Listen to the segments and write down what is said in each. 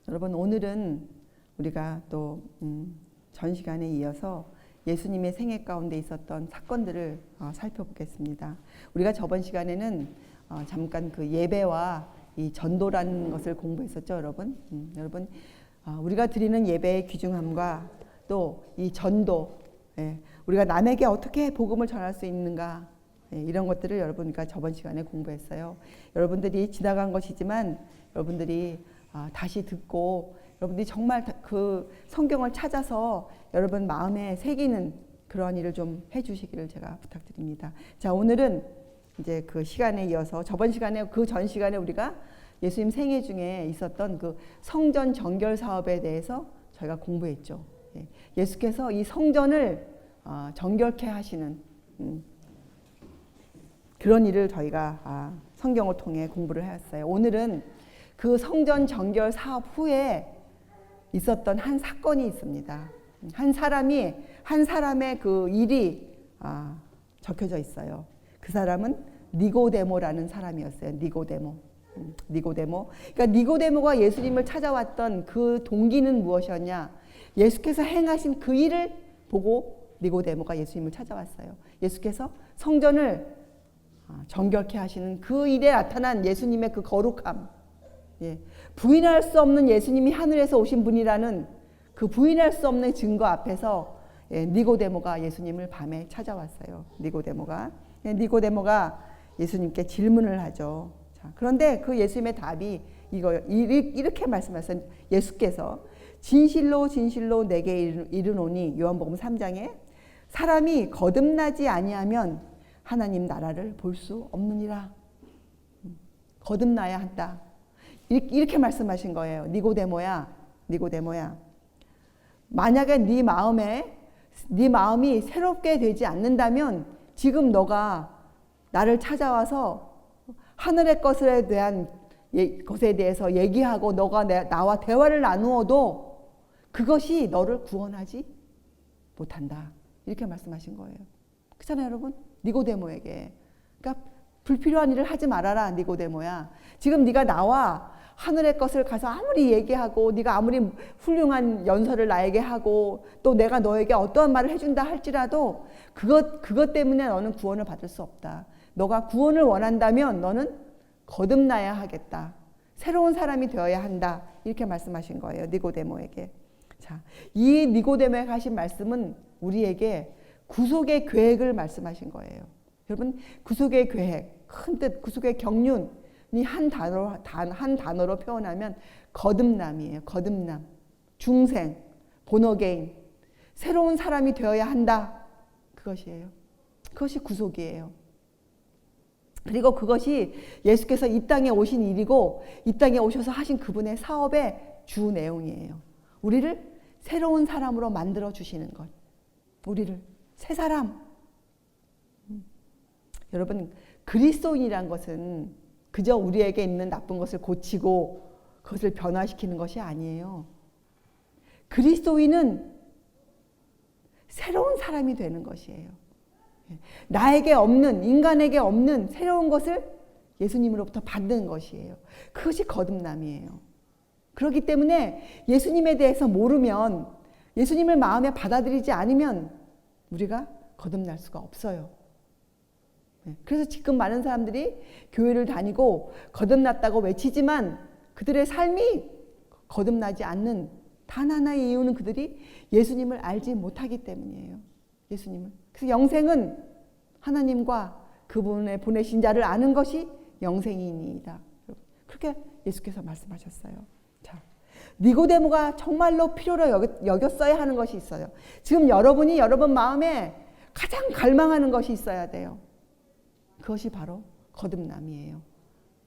여러분, 오늘은 우리가 또 전 시간에 이어서 예수님의 생애 가운데 있었던 사건들을 살펴보겠습니다. 우리가 저번 시간에는 잠깐 그 예배와 이 전도라는 것을 공부했었죠, 여러분. 여러분, 우리가 드리는 예배의 귀중함과 또 이 전도, 우리가 남에게 어떻게 복음을 전할 수 있는가, 이런 것들을 여러분과 저번 시간에 공부했어요. 여러분들이 지나간 것이지만 여러분들이 다시 듣고 여러분들이 정말 그 성경을 찾아서 여러분 마음에 새기는 그런 일을 좀 해주시기를 제가 부탁드립니다. 자, 오늘은 이제 그 시간에 이어서 저번 시간에 그 전 시간에 우리가 예수님 생애 중에 있었던 그 성전 정결 사업에 대해서 저희가 공부했죠. 예수께서 이 성전을 정결케 하시는 그런 일을 저희가 성경을 통해 공부를 했어요. 오늘은 그 성전 정결 사업 후에 있었던 한 사건이 있습니다. 한 사람의 그 일이 적혀져 있어요. 그 사람은 니고데모라는 사람이었어요. 니고데모. 그러니까 니고데모가 예수님을 찾아왔던 그 동기는 무엇이었냐? 예수께서 행하신 그 일을 보고 니고데모가 예수님을 찾아왔어요. 예수께서 성전을 정결케 하시는 그 일에 나타난 예수님의 그 거룩함, 부인할 수 없는 예수님이 하늘에서 오신 분이라는 그 부인할 수 없는 증거 앞에서 니고데모가 예수님을 밤에 찾아왔어요. 니고데모가 예수님께 질문을 하죠. 자, 그런데 그 예수님의 답이 이렇게 말씀하셨어요. 예수께서 진실로 진실로 내게 이르노니, 요한복음 3장에 사람이 거듭나지 아니하면 하나님 나라를 볼 수 없느니라. 거듭나야 한다. 이렇게 말씀하신 거예요. 니고데모야. 만약에 네 마음이 새롭게 되지 않는다면 지금 너가 나를 찾아와서 하늘의 것에 대한 것에 대해서 얘기하고 너가 나와 대화를 나누어도 그것이 너를 구원하지 못한다. 이렇게 말씀하신 거예요. 그렇잖아요, 여러분? 니고데모에게. 그러니까 불필요한 일을 하지 말아라, 니고데모야. 지금 네가 나와 하늘의 것을 가서 아무리 얘기하고 네가 아무리 훌륭한 연설을 나에게 하고 또 내가 너에게 어떠한 말을 해준다 할지라도 그것 때문에 너는 구원을 받을 수 없다. 너가 구원을 원한다면 너는 거듭나야 하겠다. 새로운 사람이 되어야 한다. 이렇게 말씀하신 거예요, 니고데모에게. 자, 이 니고데모에게 하신 말씀은 우리에게 구속의 계획을 말씀하신 거예요. 여러분, 구속의 계획, 큰 뜻, 구속의 경륜이 한 단어로 표현하면 거듭남이에요. 거듭남, 중생, 본어게인, 새로운 사람이 되어야 한다. 그것이에요. 그것이 구속이에요. 그리고 그것이 예수께서 이 땅에 오신 일이고 이 땅에 오셔서 하신 그분의 사업의 주 내용이에요. 우리를 새로운 사람으로 만들어 주시는 것. 우리를 새 사람. 여러분, 그리스도인이란 것은 그저 우리에게 있는 나쁜 것을 고치고 그것을 변화시키는 것이 아니에요. 그리스도인은 새로운 사람이 되는 것이에요. 나에게 없는, 인간에게 없는 새로운 것을 예수님으로부터 받는 것이에요. 그것이 거듭남이에요. 그렇기 때문에 예수님에 대해서 모르면, 예수님을 마음에 받아들이지 않으면 우리가 거듭날 수가 없어요. 그래서 지금 많은 사람들이 교회를 다니고 거듭났다고 외치지만 그들의 삶이 거듭나지 않는 단 하나의 이유는 그들이 예수님을 알지 못하기 때문이에요. 예수님을. 그래서 영생은 하나님과 그분의 보내신 자를 아는 것이 영생이니이다. 그렇게 예수께서 말씀하셨어요. 자, 니고데모가 정말로 필요로 여겼어야 하는 것이 있어요. 지금 여러분이 여러분 마음에 가장 갈망하는 것이 있어야 돼요. 그것이 바로 거듭남이에요.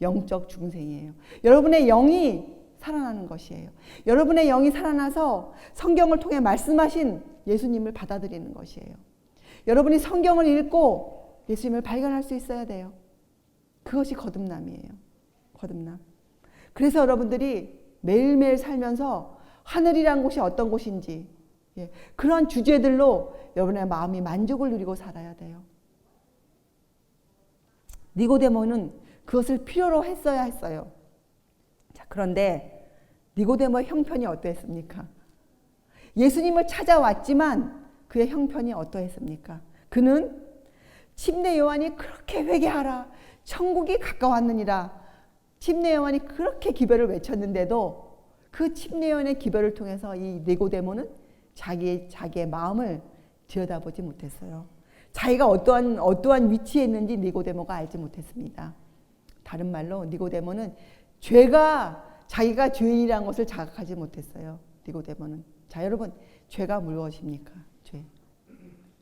영적 중생이에요. 여러분의 영이 살아나는 것이에요. 여러분의 영이 살아나서 성경을 통해 말씀하신 예수님을 받아들이는 것이에요. 여러분이 성경을 읽고 예수님을 발견할 수 있어야 돼요. 그것이 거듭남이에요. 거듭남. 그래서 여러분들이 매일매일 살면서 하늘이란 곳이 어떤 곳인지, 그런 주제들로 여러분의 마음이 만족을 누리고 살아야 돼요. 니고데모는 그것을 필요로 했어야 했어요. 자, 그런데 니고데모의 형편이 어떠했습니까? 예수님을 찾아왔지만 그의 형편이 어떠했습니까? 그는 침례 요한이 그렇게 회개하라, 천국이 가까웠느니라, 침례 요한이 그렇게 기별을 외쳤는데도 그 침례 요한의 기별을 통해서 이 니고데모는 자기의 마음을 들여다보지 못했어요. 자기가 어떠한 위치에 있는지 니고데모가 알지 못했습니다. 다른 말로 니고데모는 자기가 죄인이라는 것을 자각하지 못했어요. 니고데모는. 자, 여러분, 죄가 무엇입니까? 죄.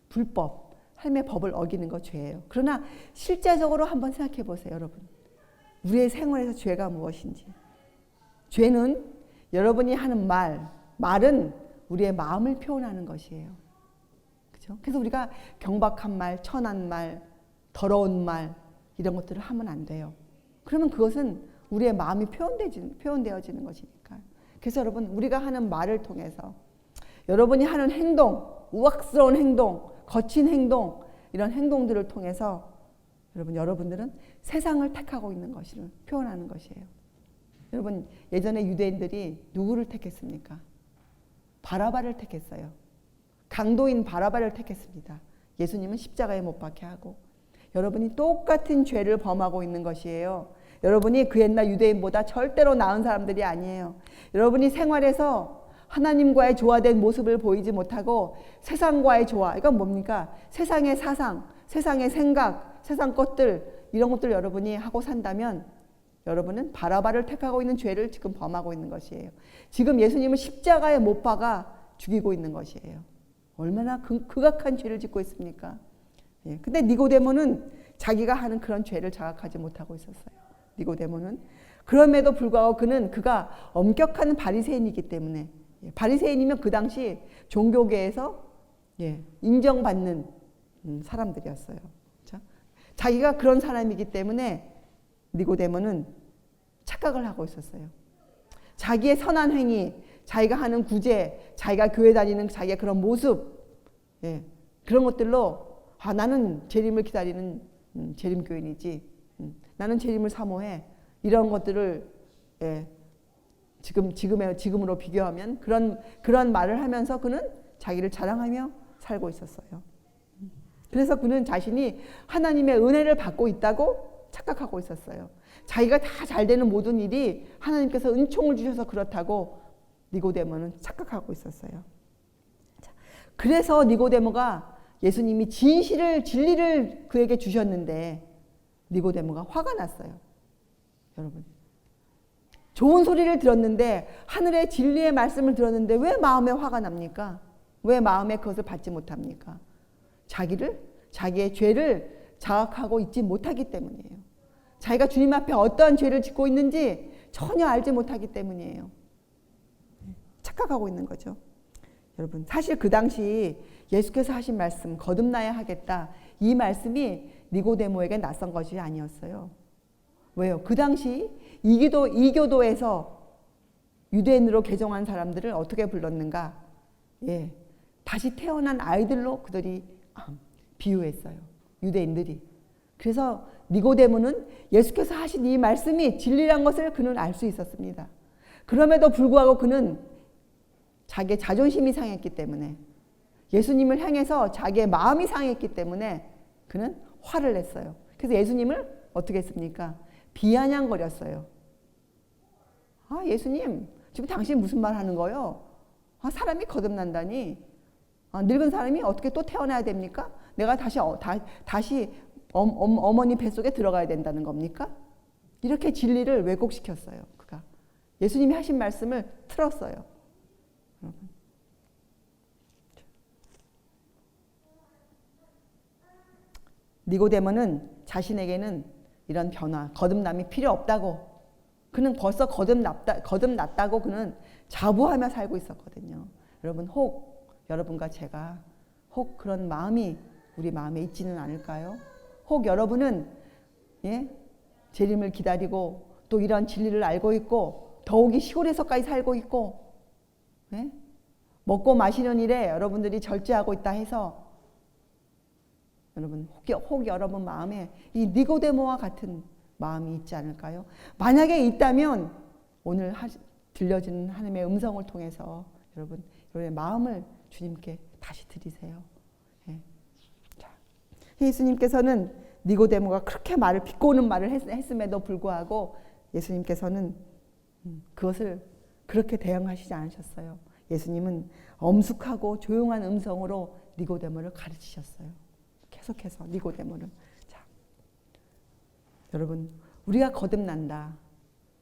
불법, 하나님의 법을 어기는 거 죄예요. 그러나 실제적으로 한번 생각해 보세요, 여러분. 우리의 생활에서 죄가 무엇인지. 죄는 여러분이 하는 말은 우리의 마음을 표현하는 것이에요. 그렇죠? 그래서 우리가 경박한 말, 천한 말, 더러운 말 이런 것들을 하면 안 돼요. 그러면 그것은 우리의 마음이 표현되어지는 것이니까. 그래서 여러분, 우리가 하는 말을 통해서 여러분이 하는 행동, 우악스러운 행동, 거친 행동, 이런 행동들을 통해서 여러분들은 세상을 택하고 있는 것을 표현하는 것이에요. 여러분, 예전에 유대인들이 누구를 택했습니까? 바라바를 택했어요. 강도인 바라바를 택했습니다. 예수님은 십자가에 못 박게 하고. 여러분이 똑같은 죄를 범하고 있는 것이에요. 여러분이 그 옛날 유대인보다 절대로 나은 사람들이 아니에요. 여러분이 생활에서 하나님과의 조화된 모습을 보이지 못하고 세상과의 조화, 이건 뭡니까? 세상의 사상, 세상의 생각, 세상 것들, 이런 것들 여러분이 하고 산다면 여러분은 바라바를 택하고 있는 죄를 지금 범하고 있는 것이에요. 지금 예수님은 십자가에 못 박아 죽이고 있는 것이에요. 얼마나 극악한 죄를 짓고 있습니까? 예. 근데 니고데모는 자기가 하는 그런 죄를 자각하지 못하고 있었어요. 니고데모는. 그럼에도 불구하고 그가 엄격한 바리새인이기 때문에, 바리새인이면 그 당시 종교계에서 인정받는 사람들이었어요. 자기가 그런 사람이기 때문에 니고데모는 착각을 하고 있었어요. 자기의 선한 행위, 자기가 하는 구제, 자기가 교회 다니는 자기의 그런 모습, 그런 것들로 나는 재림을 기다리는 재림교인이지, 나는 재림을 사모해, 이런 것들을 지금으로 비교하면 그런 말을 하면서 그는 자기를 자랑하며 살고 있었어요. 그래서 그는 자신이 하나님의 은혜를 받고 있다고 착각하고 있었어요. 자기가 다 잘 되는 모든 일이 하나님께서 은총을 주셔서 그렇다고 니고데모는 착각하고 있었어요. 그래서 니고데모가 예수님이 진리를 그에게 주셨는데 니고데모가 화가 났어요. 여러분, 좋은 소리를 들었는데, 하늘의 진리의 말씀을 들었는데 왜 마음에 화가 납니까? 왜 마음에 그것을 받지 못합니까? 자기의 죄를 자각하고 있지 못하기 때문이에요. 자기가 주님 앞에 어떠한 죄를 짓고 있는지 전혀 알지 못하기 때문이에요. 착각하고 있는 거죠. 여러분, 사실 그 당시 예수께서 하신 말씀, 거듭나야 하겠다, 이 말씀이 니고데모에게 낯선 것이 아니었어요. 왜요? 그 당시 이교도에서 유대인으로 개종한 사람들을 어떻게 불렀는가? 다시 태어난 아이들로 그들이 비유했어요. 유대인들이. 그래서 니고데모는 예수께서 하신 이 말씀이 진리란 것을 그는 알 수 있었습니다. 그럼에도 불구하고 그는 자기의 자존심이 상했기 때문에, 예수님을 향해서 자기의 마음이 상했기 때문에 그는 화를 냈어요. 그래서 예수님을 어떻게 했습니까? 비아냥거렸어요. 예수님, 지금 당신 무슨 말 하는 거요? 사람이 거듭난다니, 늙은 사람이 어떻게 또 태어나야 됩니까? 내가 다시 어머니 뱃속에 들어가야 된다는 겁니까? 이렇게 진리를 왜곡시켰어요. 그가 예수님이 하신 말씀을 틀었어요. 니고데모는 자신에게는 이런 변화, 거듭남이 필요 없다고, 그는 벌써 거듭났다고 그는 자부하며 살고 있었거든요. 여러분, 혹 여러분과 제가 그런 마음이 우리 마음에 있지는 않을까요? 혹 여러분은 재림을 기다리고 또 이런 진리를 알고 있고 더욱이 시골에서까지 살고 있고, 먹고 마시는 일에 여러분들이 절제하고 있다 해서 여러분, 혹 여러분 마음에 이 니고데모와 같은 마음이 있지 않을까요? 만약에 있다면 오늘 들려지는 하나님의 음성을 통해서 여러분의 마음을 주님께 다시 드리세요. 예. 자, 예수님께서는 니고데모가 그렇게 말을 비꼬는 말을 했음에도 불구하고 예수님께서는 그것을 그렇게 대응하시지 않으셨어요. 예수님은 엄숙하고 조용한 음성으로 니고데모를 가르치셨어요. 계속해서 니고데모를. 자, 여러분, 우리가 거듭난다.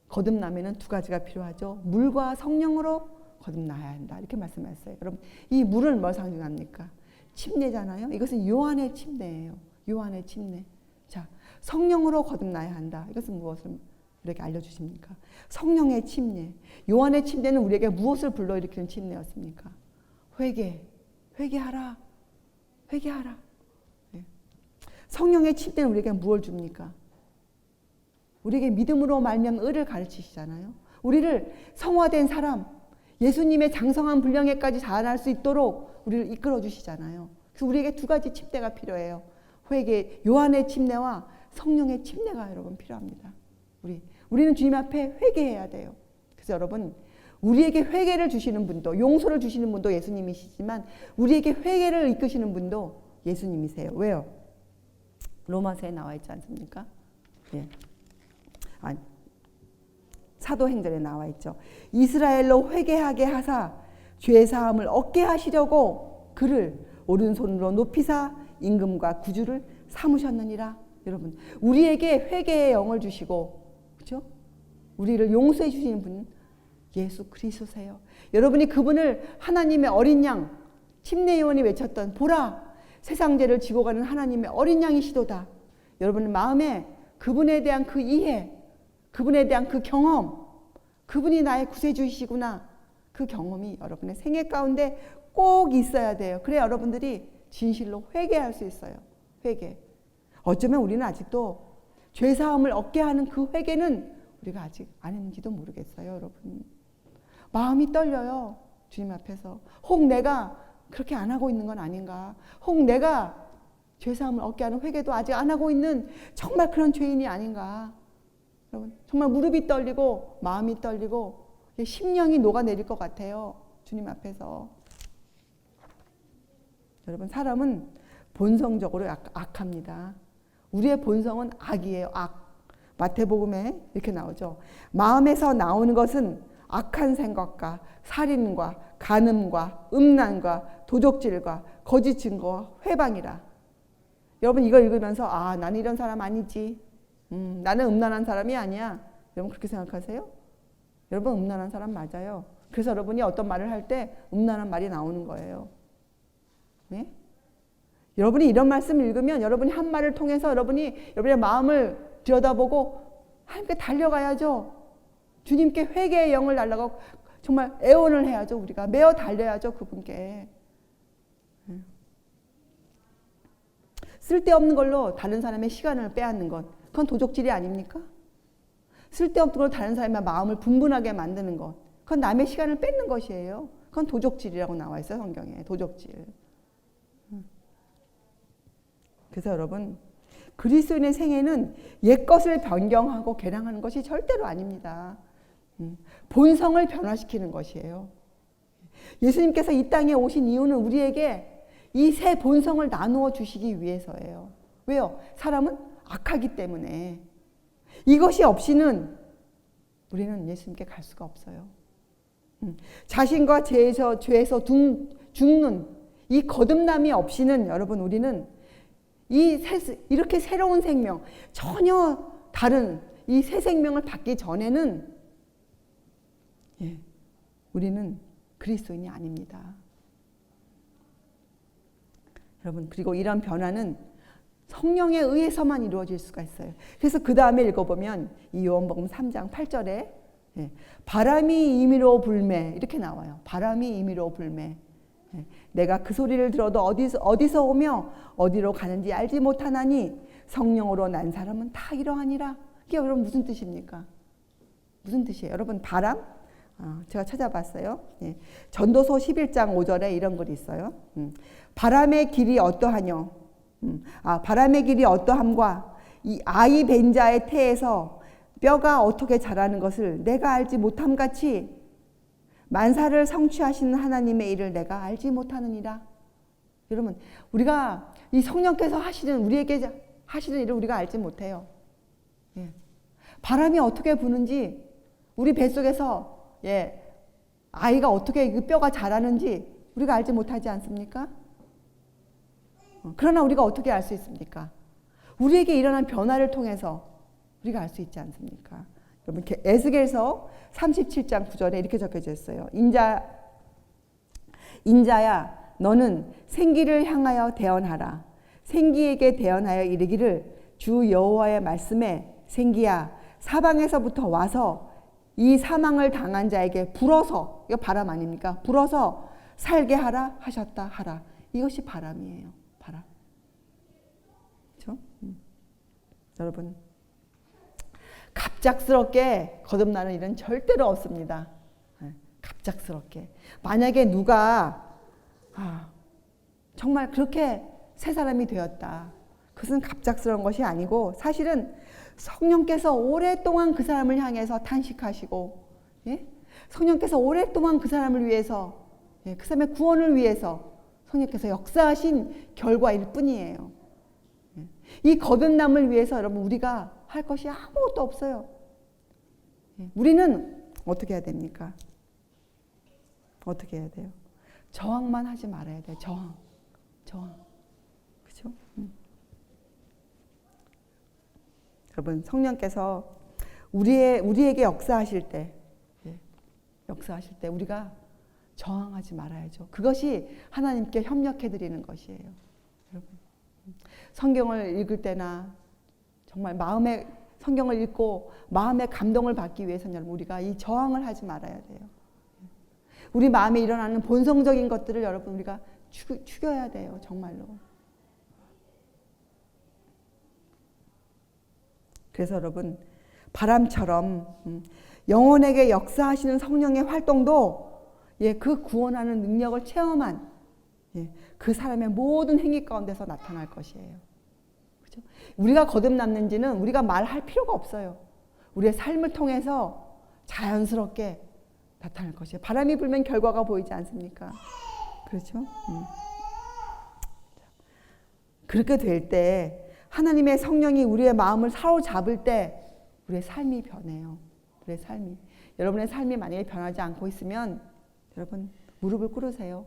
거듭나면은 두 가지가 필요하죠. 물과 성령으로 거듭나야 한다. 이렇게 말씀하셨어요. 여러분, 이 물은 뭘 상징합니까? 침례잖아요. 이것은 요한의 침례예요. 요한의 침례. 자, 성령으로 거듭나야 한다. 이것은 무엇을 우리에게 알려주십니까? 성령의 침례. 요한의 침례는 우리에게 무엇을 불러일으키는 침례였습니까? 회개하라. 회개하라. 네. 성령의 침례는 우리에게 무엇을 줍니까? 우리에게 믿음으로 말미암아 의를 가르치시잖아요. 우리를 성화된 사람, 예수님의 장성한 분량에까지 자라날 수 있도록 우리를 이끌어 주시잖아요. 그래서 우리에게 두 가지 침례가 필요해요. 회개, 요한의 침례와 성령의 침례가 여러분 필요합니다. 우리는 주님 앞에 회개해야 돼요. 그래서 여러분, 우리에게 회개를 주시는 분도, 용서를 주시는 분도 예수님이시지만 우리에게 회개를 이끄시는 분도 예수님이세요. 왜요? 로마서에 나와 있지 않습니까? 예. 아니, 사도행전에 나와 있죠. 이스라엘로 회개하게 하사 죄사함을 얻게 하시려고 그를 오른손으로 높이사 임금과 구주를 삼으셨느니라. 여러분, 우리에게 회개의 영을 주시고, 그렇죠? 우리를 용서해 주시는 분은 예수 그리스도세요. 여러분이 그분을 하나님의 어린 양, 침례요한이 외쳤던 보라, 세상 죄를 지고 가는 하나님의 어린 양이시도다. 여러분 마음에 그분에 대한 그 이해, 그분에 대한 그 경험, 그분이 나의 구세주이시구나, 그 경험이 여러분의 생애 가운데 꼭 있어야 돼요. 그래야 여러분들이 진실로 회개할 수 있어요. 회개. 어쩌면 우리는 아직도 죄사함을 얻게 하는 그 회개는 우리가 아직 안 했는지도 모르겠어요. 여러분, 마음이 떨려요. 주님 앞에서. 혹 내가 그렇게 안 하고 있는 건 아닌가, 혹 내가 죄사함을 얻게 하는 회개도 아직 안 하고 있는 정말 그런 죄인이 아닌가. 여러분, 정말 무릎이 떨리고 마음이 떨리고 심령이 녹아내릴 것 같아요. 주님 앞에서. 여러분, 사람은 본성적으로 악합니다. 우리의 본성은 악이에요. 악. 마태복음에 이렇게 나오죠. 마음에서 나오는 것은 악한 생각과 살인과 간음과 음란과 도적질과 거짓 증거와 회방이라. 여러분, 이걸 읽으면서 나는 이런 사람 아니지. 나는 음란한 사람이 아니야. 여러분 그렇게 생각하세요? 여러분 음란한 사람 맞아요. 그래서 여러분이 어떤 말을 할 때 음란한 말이 나오는 거예요. 네? 여러분이 이런 말씀을 읽으면 여러분이 한 말을 통해서 여러분의 마음을 들여다보고 하나님께 달려가야죠. 주님께 회개의 영을 달라고 정말 애원을 해야죠. 우리가 매어 달려야죠. 그분께. 쓸데없는 걸로 다른 사람의 시간을 빼앗는 것, 그건 도적질이 아닙니까? 쓸데없는 걸로 다른 사람의 마음을 분분하게 만드는 것, 그건 남의 시간을 뺏는 것이에요. 그건 도적질이라고 나와 있어요. 성경에. 도적질. 그래서 여러분, 그리스도인의 생애는 옛것을 변경하고 개량하는 것이 절대로 아닙니다. 본성을 변화시키는 것이에요. 예수님께서 이 땅에 오신 이유는 우리에게 이 새 본성을 나누어 주시기 위해서예요. 왜요? 사람은 악하기 때문에. 이것이 없이는 우리는 예수님께 갈 수가 없어요. 자신과 죄에서 죽는 이 거듭남이 없이는 여러분, 우리는 이렇게 새로운 생명, 전혀 다른 이 새 생명을 받기 전에는 우리는 그리스도인이 아닙니다. 여러분, 그리고 이런 변화는 성령에 의해서만 이루어질 수가 있어요. 그래서 그 다음에 읽어보면 이 요한복음 3장 8절에 바람이 임의로 불매 이렇게 나와요. 바람이 임의로 불매. 내가 그 소리를 들어도 어디서 오며 어디로 가는지 알지 못하나니 성령으로 난 사람은 다 이러하니라. 이게 여러분 무슨 뜻입니까? 무슨 뜻이에요? 여러분, 바람? 제가 찾아봤어요. 전도서 11장 5절에 이런 글이 있어요. 바람의 길이 어떠하뇨? 바람의 길이 어떠함과 이 아이 벤자의 태에서 뼈가 어떻게 자라는 것을 내가 알지 못함같이 만사를 성취하시는 하나님의 일을 내가 알지 못하느니라. 여러분, 우리가 이 성령께서 우리에게 하시는 일을 우리가 알지 못해요. 예. 바람이 어떻게 부는지, 우리 뱃속에서 아이가 어떻게 그 뼈가 자라는지 우리가 알지 못하지 않습니까? 그러나 우리가 어떻게 알 수 있습니까? 우리에게 일어난 변화를 통해서 우리가 알 수 있지 않습니까? 여러분, 에스겔서 37장 9절에 이렇게 적혀져 있어요. 인자야, 너는 생기를 향하여 대언하라. 생기에게 대언하여 이르기를, 주 여호와의 말씀에 생기야, 사방에서부터 와서 이 사망을 당한 자에게 불어서, 이거 바람 아닙니까? 불어서 살게 하라 하셨다 하라. 이것이 바람이에요. 바람. 그렇죠? 여러분, 갑작스럽게 거듭나는 일은 절대로 없습니다. 갑작스럽게. 만약에 누가 정말 그렇게 새 사람이 되었다. 그것은 갑작스러운 것이 아니고 사실은 성령께서 오랫동안 그 사람을 향해서 탄식하시고, 성령께서 오랫동안 그 사람을 위해서, 그 사람의 구원을 위해서 성령께서 역사하신 결과일 뿐이에요. 이 거듭남을 위해서 여러분, 우리가 할 것이 아무것도 없어요. 우리는 어떻게 해야 됩니까? 어떻게 해야 돼요? 저항만 하지 말아야 돼요. 저항. 그렇죠? 여러분, 성령께서 우리에게 역사하실 때 우리가 저항하지 말아야죠. 그것이 하나님께 협력해 드리는 것이에요. 여러분, 성경을 읽을 때나 정말 성경을 읽고 마음의 감동을 받기 위해서는 여러분, 우리가 이 저항을 하지 말아야 돼요. 우리 마음에 일어나는 본성적인 것들을 여러분, 우리가 죽여야 돼요. 정말로. 그래서 여러분, 바람처럼 영혼에게 역사하시는 성령의 활동도 그 구원하는 능력을 체험한 그 사람의 모든 행위 가운데서 나타날 것이에요. 그렇죠? 우리가 거듭났는지는 우리가 말할 필요가 없어요. 우리의 삶을 통해서 자연스럽게 나타날 것이에요. 바람이 불면 결과가 보이지 않습니까? 그렇죠? 그렇게 될 때 하나님의 성령이 우리의 마음을 사로잡을 때 우리의 삶이 변해요. 우리의 삶이. 여러분의 삶이 만약에 변하지 않고 있으면 여러분, 무릎을 꿇으세요.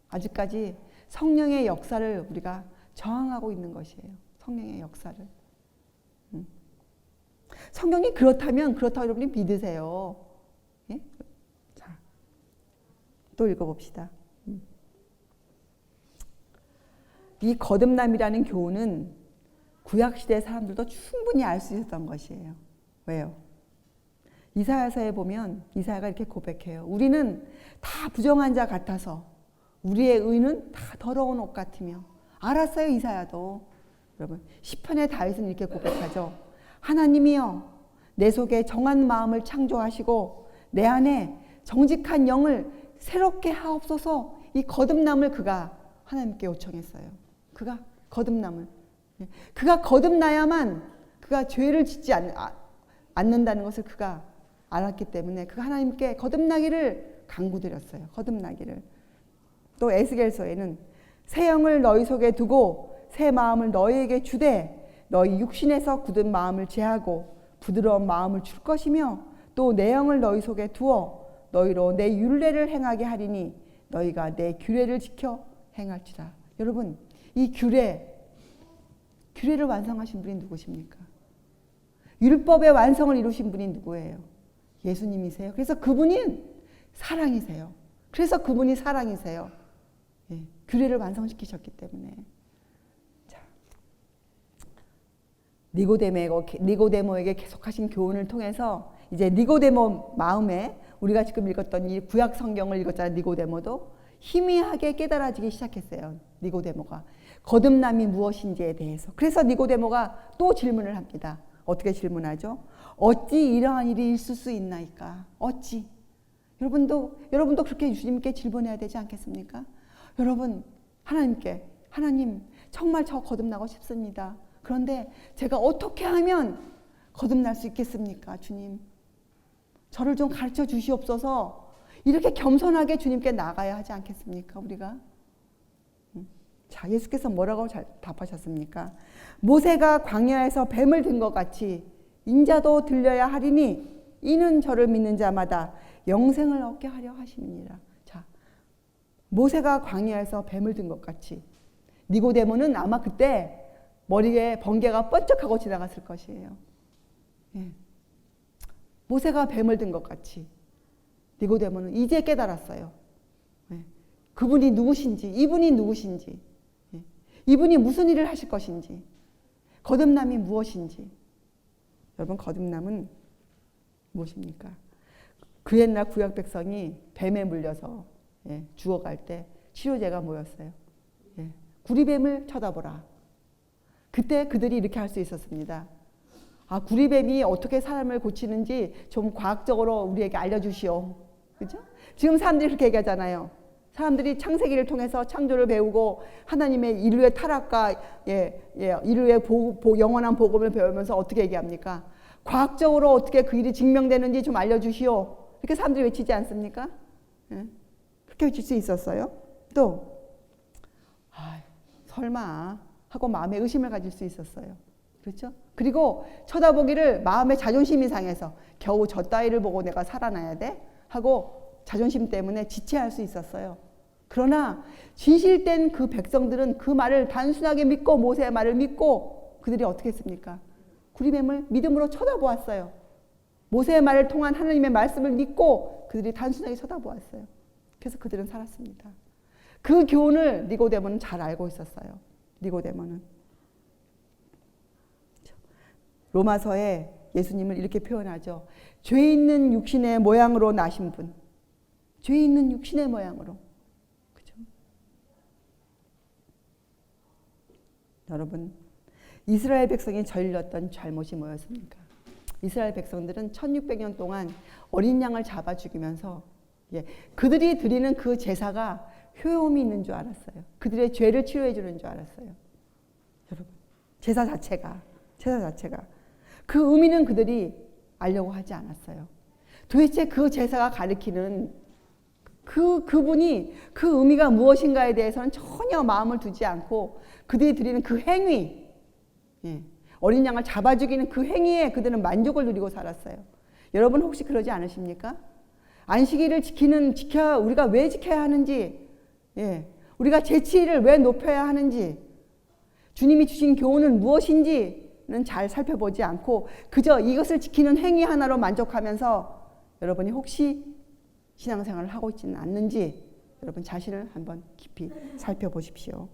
아직까지 성령의 역사를 우리가 저항하고 있는 것이에요. 성령의 역사를. 성경이 그렇다면 그렇다고 여러분이 믿으세요. 자, 또 읽어봅시다. 이 거듭남이라는 교훈은 구약시대 사람들도 충분히 알 수 있었던 것이에요. 왜요? 이사야서에 보면 이사야가 이렇게 고백해요. 우리는 다 부정한 자 같아서 우리의 의는 다 더러운 옷 같으며. 알았어요, 이사야도. 여러분, 시편의 다윗은 이렇게 고백하죠. 하나님이여, 내 속에 정한 마음을 창조하시고 내 안에 정직한 영을 새롭게 하옵소서. 이 거듭남을 그가 하나님께 요청했어요. 그가 거듭남을. 그가 거듭나야만 그가 죄를 짓지 않는다는 것을 그가 알았기 때문에 그가 하나님께 거듭나기를 간구드렸어요. 거듭나기를. 또 에스겔서에는 새 영을 너희 속에 두고 새 마음을 너희에게 주되 너희 육신에서 굳은 마음을 제하고 부드러운 마음을 줄 것이며 또 내 영을 너희 속에 두어 너희로 내 율례를 행하게 하리니 너희가 내 규례를 지켜 행할지라. 여러분, 이 규례를 완성하신 분이 누구십니까? 율법의 완성을 이루신 분이 누구예요? 예수님이세요. 그래서 그분이 사랑이세요. 그래서 그분이 사랑이세요. 규례를 완성시키셨기 때문에. 자, 니고데모에게 계속하신 교훈을 통해서 이제 니고데모 마음에 우리가 지금 읽었던 이 구약 성경을 읽었잖아요. 니고데모도 희미하게 깨달아지기 시작했어요. 니고데모가 거듭남이 무엇인지에 대해서. 그래서 니고데모가 또 질문을 합니다. 어떻게 질문하죠? 어찌 이러한 일이 있을 수 있나이까? 어찌? 여러분도 그렇게 주님께 질문해야 되지 않겠습니까? 여러분, 하나님께, 하나님, 정말 저 거듭나고 싶습니다. 그런데 제가 어떻게 하면 거듭날 수 있겠습니까, 주님? 저를 좀 가르쳐 주시옵소서. 이렇게 겸손하게 주님께 나가야 하지 않겠습니까? 우리가. 자, 예수께서 뭐라고 답하셨습니까? 모세가 광야에서 뱀을 든 것 같이 인자도 들려야 하리니 이는 저를 믿는 자마다 영생을 얻게 하려 하심이니라. 자, 모세가 광야에서 뱀을 든 것 같이 니고데모는 아마 그때 머리에 번개가 번쩍하고 지나갔을 것이에요. 예. 모세가 뱀을 든 것 같이 니고데모는 이제 깨달았어요. 예. 그분이 누구신지, 이분이 누구신지, 예. 이분이 무슨 일을 하실 것인지, 거듭남이 무엇인지. 여러분, 거듭남은 무엇입니까? 그 옛날 구약 백성이 뱀에 물려서 죽어갈 때 치료제가 뭐였어요? 구리뱀을 쳐다보라. 그때 그들이 이렇게 할 수 있었습니다. 아, 구리뱀이 어떻게 사람을 고치는지 좀 과학적으로 우리에게 알려주시오. 그죠? 지금 사람들이 그렇게 얘기하잖아요. 사람들이 창세기를 통해서 창조를 배우고 하나님의 인류의 타락과 인류의 영원한 복음을 배우면서 어떻게 얘기합니까? 과학적으로 어떻게 그 일이 증명되는지 좀 알려주시오. 이렇게 사람들이 외치지 않습니까? 예? 그렇게 외칠 수 있었어요. 또 설마 하고 마음에 의심을 가질 수 있었어요. 그렇죠? 그리고 쳐다보기를 마음의 자존심이 상해서 겨우 저 따위를 보고 내가 살아나야 돼? 하고 자존심 때문에 지체할 수 있었어요. 그러나 진실된 그 백성들은 그 말을 단순하게 믿고 모세의 말을 믿고 그들이 어떻게 했습니까? 구리뱀을 믿음으로 쳐다보았어요. 모세의 말을 통한 하나님의 말씀을 믿고 그들이 단순하게 쳐다보았어요. 그래서 그들은 살았습니다. 그 교훈을 니고데모는 잘 알고 있었어요. 니고데모는. 로마서에 예수님을 이렇게 표현하죠. 죄 있는 육신의 모양으로 나신 분. 죄 있는 육신의 모양으로. 그죠? 여러분, 이스라엘 백성이 저질렀던 잘못이 뭐였습니까? 이스라엘 백성들은 1600년 동안 어린 양을 잡아 죽이면서 그들이 드리는 그 제사가 효용이 있는 줄 알았어요. 그들의 죄를 치료해 주는 줄 알았어요. 여러분, 제사 자체가 그 의미는 그들이 알려고 하지 않았어요. 도대체 그 제사가 가리키는 그분이 그 의미가 무엇인가에 대해서는 전혀 마음을 두지 않고 그들이 드리는 그 행위, 어린 양을 잡아 죽이는 그 행위에 그들은 만족을 누리고 살았어요. 여러분 혹시 그러지 않으십니까? 안식일을 우리가 왜 지켜야 하는지, 우리가 제치일을 왜 높여야 하는지, 주님이 주신 교훈은 무엇인지는 잘 살펴보지 않고 그저 이것을 지키는 행위 하나로 만족하면서 여러분이 혹시 신앙생활을 하고 있지는 않는지 여러분 자신을 한번 깊이 살펴보십시오.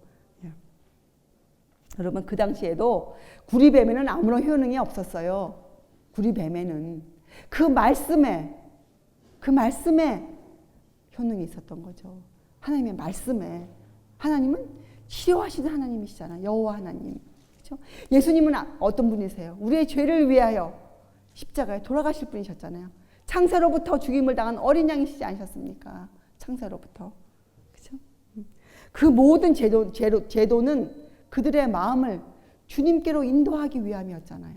여러분, 그 당시에도 구리뱀에는 아무런 효능이 없었어요. 구리뱀에는 그 말씀에 효능이 있었던 거죠. 하나님의 말씀에. 하나님은 치료하시는 하나님이시잖아요. 여호와 하나님. 그렇죠? 예수님은 어떤 분이세요? 우리의 죄를 위하여 십자가에 돌아가실 분이셨잖아요. 창세로부터 죽임을 당한 어린 양이시지 않으셨습니까? 창세로부터. 그렇죠? 그 모든 제도는 그들의 마음을 주님께로 인도하기 위함이었잖아요.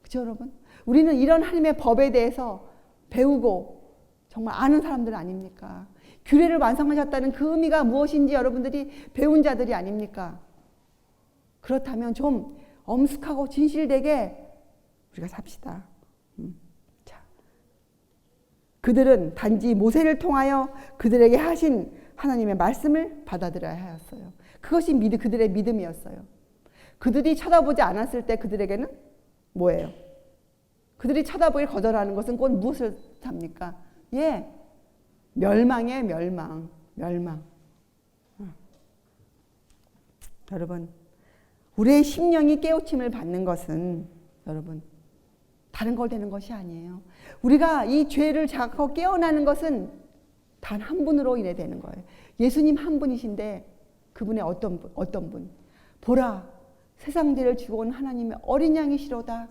그렇죠, 여러분? 우리는 이런 하나님의 법에 대해서 배우고 정말 아는 사람들 아닙니까? 규례를 완성하셨다는 그 의미가 무엇인지 여러분들이 배운 자들이 아닙니까? 그렇다면 좀 엄숙하고 진실되게 우리가 삽시다. 자, 그들은 단지 모세를 통하여 그들에게 하신 하나님의 말씀을 받아들여야 하였어요. 그것이 그들의 믿음이었어요. 그들이 쳐다보지 않았을 때 그들에게는 뭐예요? 그들이 쳐다보길 거절하는 것은 곧 무엇을 답니까? 멸망이에요. 멸망. 여러분, 우리의 심령이 깨우침을 받는 것은 여러분 다른 걸 되는 것이 아니에요. 우리가 이 죄를 자각하고 깨어나는 것은 단 한 분으로 인해 되는 거예요. 예수님 한 분이신데 그분의 어떤 분? 보라, 세상 죄를 지고 온 하나님의 어린 양이시로다.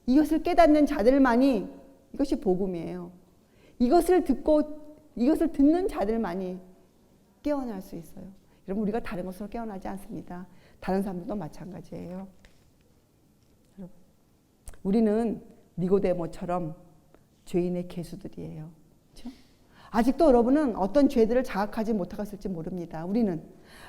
이것을 깨닫는 자들만이 이것이 복음이에요. 이것을 듣는 자들만이 깨어날 수 있어요. 여러분, 우리가 다른 것으로 깨어나지 않습니다. 다른 사람들도 마찬가지예요. 여러분, 우리는 니고데모처럼 죄인의 계수들이에요. 그렇죠? 아직도 여러분은 어떤 죄들을 자각하지 못하고 있을지 모릅니다. 우리는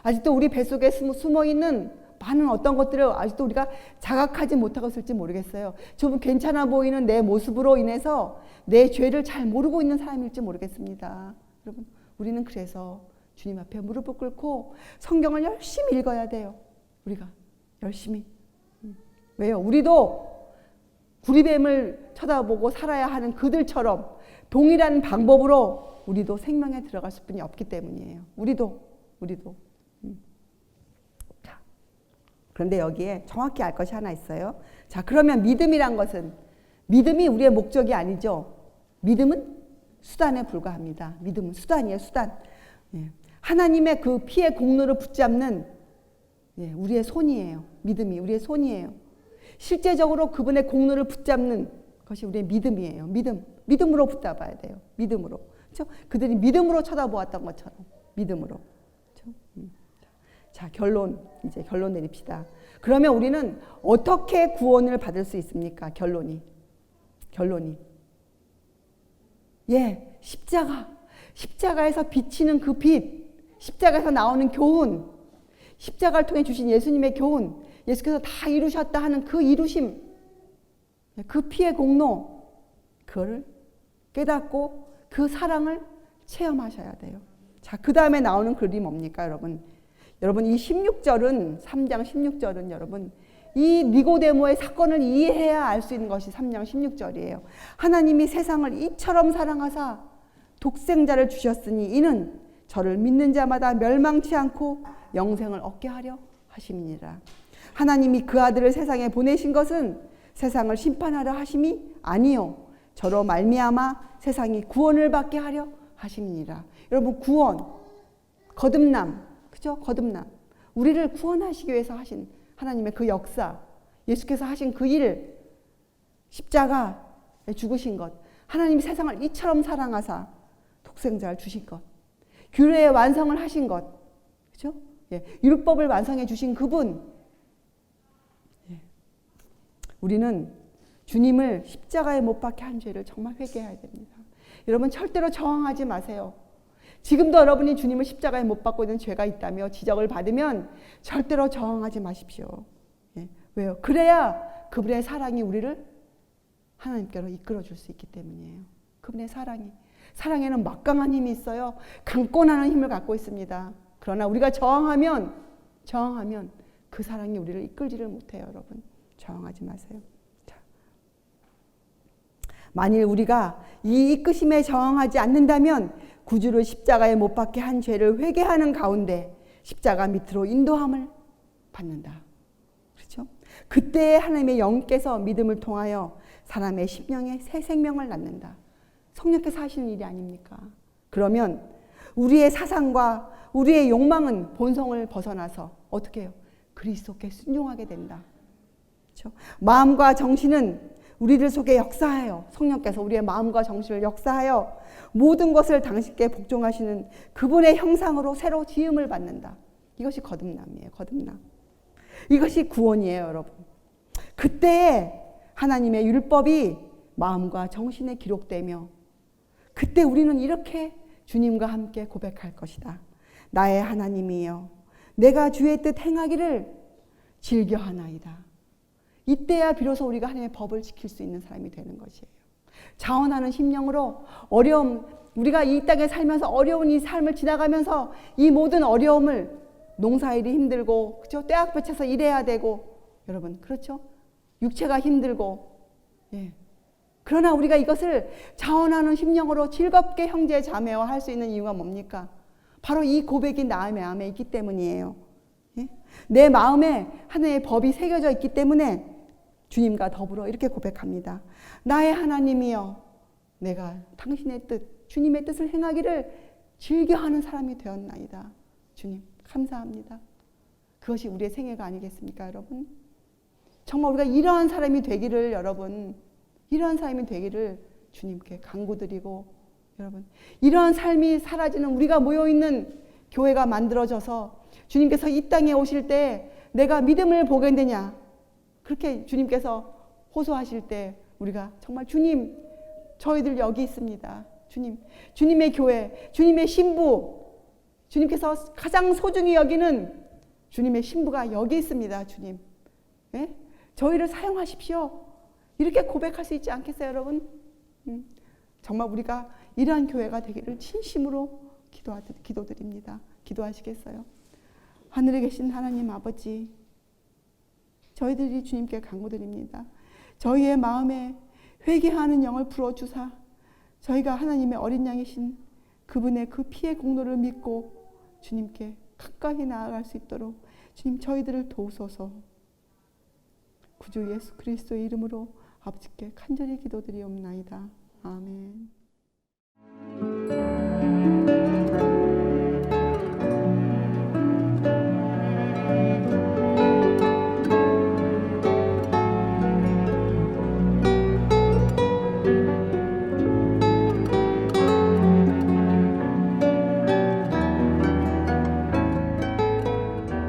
아직도 우리 뱃속에 숨어있는 많은 어떤 것들을 아직도 우리가 자각하지 못하고 있을지 모르겠어요. 좀 괜찮아 보이는 내 모습으로 인해서 내 죄를 잘 모르고 있는 사람일지 모르겠습니다. 여러분, 우리는 그래서 주님 앞에 무릎을 꿇고 성경을 열심히 읽어야 돼요. 우리가 열심히. 왜요? 우리도 구리뱀을 쳐다보고 살아야 하는 그들처럼 동일한 방법으로 우리도 생명에 들어갈 수뿐이 없기 때문이에요. 우리도. 자, 그런데 여기에 정확히 알 것이 하나 있어요. 자, 그러면 믿음이란 것은, 믿음이 우리의 목적이 아니죠. 믿음은 수단에 불과합니다. 믿음은 수단이에요. 수단. 예. 하나님의 그 피의 공로를 붙잡는 우리의 손이에요. 믿음이 우리의 손이에요. 실제적으로 그분의 공로를 붙잡는 것이 우리의 믿음이에요. 믿음으로 붙잡아야 돼요. 믿음으로. 그렇죠? 그들이 믿음으로 쳐다보았던 것처럼 믿음으로. 그렇죠? 자, 이제 결론 내립시다. 그러면 우리는 어떻게 구원을 받을 수 있습니까? 결론이. 십자가에서 비치는 그 빛, 십자가에서 나오는 교훈, 십자가를 통해 주신 예수님의 교훈, 예수께서 다 이루셨다 하는 그 이루심, 그 피의 공로, 그거를 깨닫고 그 사랑을 체험하셔야 돼요. 자, 그 다음에 나오는 글이 뭡니까, 여러분? 여러분, 이 16절은, 3장 16절은 여러분, 이 니고데모의 사건을 이해해야 알 수 있는 것이 3장 16절이에요. 하나님이 세상을 이처럼 사랑하사 독생자를 주셨으니 이는 저를 믿는 자마다 멸망치 않고 영생을 얻게 하려 하심이니라. 하나님이 그 아들을 세상에 보내신 것은 세상을 심판하려 하심이 아니요 저로 말미암아 세상이 구원을 받게 하려 하심이니라. 여러분, 구원, 거듭남, 그죠? 거듭남. 우리를 구원하시기 위해서 하신 하나님의 그 역사, 예수께서 하신 그 일, 십자가에 죽으신 것, 하나님이 세상을 이처럼 사랑하사 독생자를 주신 것, 규례의 완성을 하신 것, 그죠? 율법을 완성해 주신 그분. 우리는 주님을 십자가에 못 박게 한 죄를 정말 회개해야 됩니다. 여러분, 절대로 저항하지 마세요. 지금도 여러분이 주님을 십자가에 못 박고 있는 죄가 있다며 지적을 받으면 절대로 저항하지 마십시오. 왜요? 그래야 그분의 사랑이 우리를 하나님께로 이끌어 줄 수 있기 때문이에요. 그분의 사랑에는 막강한 힘이 있어요. 강권하는 힘을 갖고 있습니다. 그러나 우리가 저항하면 그 사랑이 우리를 이끌지를 못해요. 여러분, 저항하지 마세요. 자, 만일 우리가 이 이끄심에 저항하지 않는다면 구주를 십자가에 못 박게 한 죄를 회개하는 가운데 십자가 밑으로 인도함을 받는다. 그렇죠? 그때 하나님의 영께서 믿음을 통하여 사람의 심령에 새 생명을 낳는다. 성령께서 하시는 일이 아닙니까? 그러면 우리의 사상과 우리의 욕망은 본성을 벗어나서 어떻게 해요? 그리스도께 순종하게 된다. 그렇죠? 마음과 정신은 우리들 속에 역사하여, 성령께서 우리의 마음과 정신을 역사하여 모든 것을 당신께 복종하시는 그분의 형상으로 새로 지음을 받는다. 이것이 거듭남이에요. 거듭남. 이것이 구원이에요, 여러분. 그때에 하나님의 율법이 마음과 정신에 기록되며 그때 우리는 이렇게 주님과 함께 고백할 것이다. 나의 하나님이여, 내가 주의 뜻 행하기를 즐겨하나이다. 이때야 비로소 우리가 하나님의 법을 지킬 수 있는 사람이 되는 것이에요. 자원하는 심령으로 우리가 이 땅에 살면서 어려운 이 삶을 지나가면서 이 모든 어려움을, 농사일이 힘들고, 그렇죠? 떼약볕에서 일해야 되고, 여러분, 그렇죠? 육체가 힘들고, 그러나 우리가 이것을 자원하는 심령으로 즐겁게 형제 자매와 할 수 있는 이유가 뭡니까? 바로 이 고백이 나의 마음에 있기 때문이에요. 내 마음에 하나님의 법이 새겨져 있기 때문에 주님과 더불어 이렇게 고백합니다. 나의 하나님이여, 내가 당신의 뜻, 주님의 뜻을 행하기를 즐겨하는 사람이 되었나이다. 주님, 감사합니다. 그것이 우리의 생애가 아니겠습니까, 여러분? 정말 우리가 이러한 사람이 되기를, 여러분, 이러한 삶이 되기를 주님께 간구드리고, 여러분, 이러한 삶이 사라지는 우리가 모여있는 교회가 만들어져서 주님께서 이 땅에 오실 때 내가 믿음을 보겠느냐, 그렇게 주님께서 호소하실 때 우리가 정말 주님, 저희들 여기 있습니다. 주님, 주님의 교회, 주님의 신부, 주님께서 가장 소중히 여기는 주님의 신부가 여기 있습니다. 주님, 예? 저희를 사용하십시오. 이렇게 고백할 수 있지 않겠어요, 여러분? 정말 우리가 이러한 교회가 되기를 진심으로 기도드립니다. 기도하시겠어요? 하늘에 계신 하나님 아버지, 저희들이 주님께 간구드립니다. 저희의 마음에 회개하는 영을 불어주사 저희가 하나님의 어린 양이신 그분의 그 피의 공로를 믿고 주님께 가까이 나아갈 수 있도록 주님 저희들을 도우소서. 구주 예수 그리스도의 이름으로 아버지께 간절히 기도드리옵나이다. 아멘.